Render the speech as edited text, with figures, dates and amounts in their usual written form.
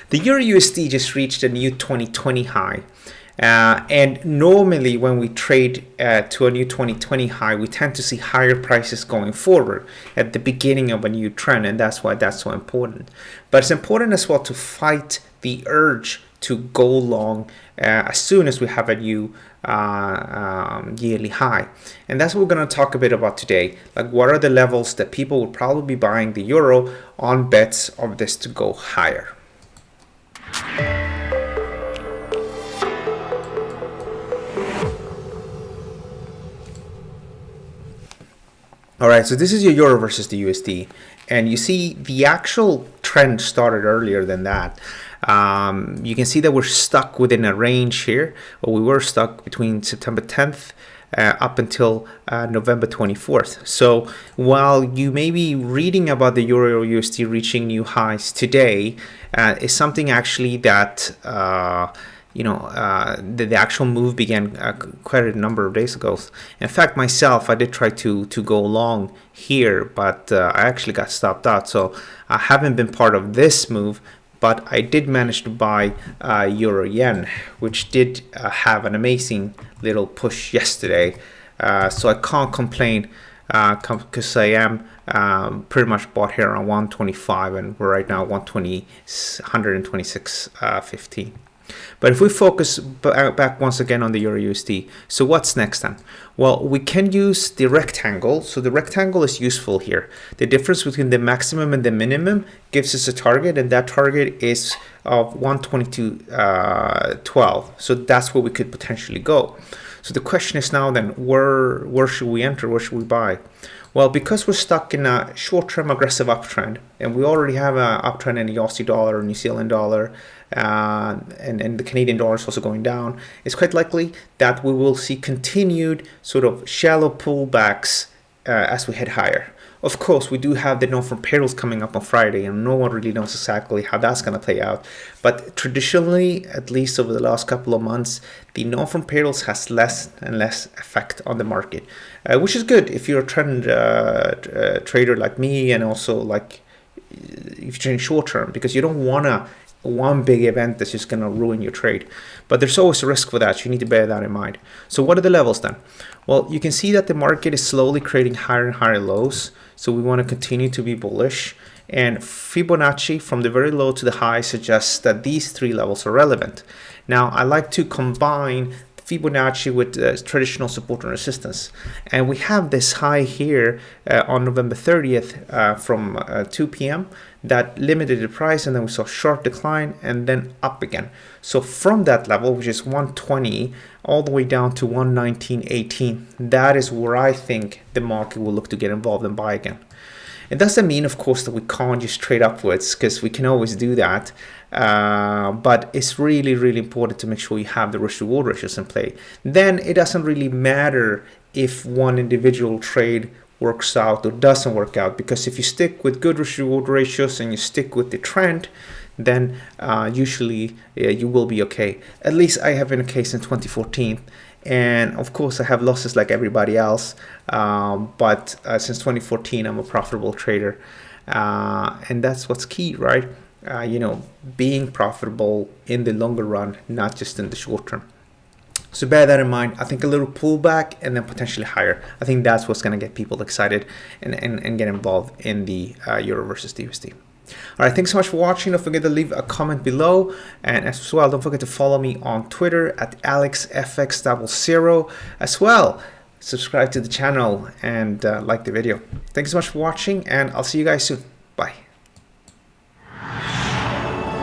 The EURUSD just reached a new 2020 high. And normally when we trade to a new 2020 high, we tend to see higher prices going forward at the beginning of a new trend, and that's why that's so important. But it's important as well to fight the urge to go long as soon as we have a new yearly high. And that's what we're going to talk a bit about today. Like, what are the levels that people will probably be buying the euro on bets of this to go higher? All right, so this is your euro versus the USD, and you see the actual trend started earlier than that. You can see that we're stuck within a range here, or we were stuck between September 10th up until November 24th. So while you may be reading about the euro USD reaching new highs today, is something actually that the actual move began quite a number of days ago. In fact, myself, I did try to go long here, but I actually got stopped out. So I haven't been part of this move, but I did manage to buy euro yen, which did have an amazing little push yesterday. So I can't complain because I am pretty much bought here on 125, and we're right now 126.15. But if we focus back once again on the euro USD, so what's next then? Well, we can use the rectangle. So the rectangle is useful here. The difference between the maximum and the minimum gives us a target, and that target is of 122.12. So that's where we could potentially go. So the question is now then, where should we enter? Where should we buy? Well, because we're stuck in a short-term aggressive uptrend, and we already have an uptrend in the Aussie dollar, New Zealand dollar, and the Canadian dollar is also going down, it's quite likely that we will see continued sort of shallow pullbacks as we head higher. Of course, we do have the non-farm payrolls coming up on Friday, and no one really knows exactly how that's going to play out. But traditionally, at least over the last couple of months, the non-farm payrolls has less and less effect on the market, which is good if you're a trend trader like me, and also like if you're trading short term, because you don't want one big event that's just going to ruin your trade. But there's always a risk for that. So you need to bear that in mind. So what are the levels then? Well, you can see that the market is slowly creating higher and higher lows. So we want to continue to be bullish. And Fibonacci from the very low to the high suggests that these three levels are relevant. Now, I like to combine Fibonacci with traditional support and resistance. And we have this high here on November 30th from 2 p.m. that limited the price, and then we saw a sharp decline and then up again. So from that level, which is 120, all the way down to 119.18, that is where I think the market will look to get involved and buy again. It doesn't mean, of course, that we can't just trade upwards, because we can always do that. But it's really, really important to make sure you have the risk-reward ratios in play. Then it doesn't really matter if one individual trade works out or doesn't work out, because if you stick with good risk-reward ratios and you stick with the trend, then usually you will be okay. At least I have been a case in 2014. And of course, I have losses like everybody else. But since 2014, I'm a profitable trader. And that's what's key, right? Being profitable in the longer run, not just in the short term. So bear that in mind. I think a little pullback and then potentially higher. I think that's what's going to get people excited and get involved in the euro versus the USD. All right, thanks so much for watching. Don't forget to leave a comment below, and as well, don't forget to follow me on Twitter at AlexFX00. As well, subscribe to the channel and like the video. Thanks so much for watching, and I'll see you guys soon. Bye.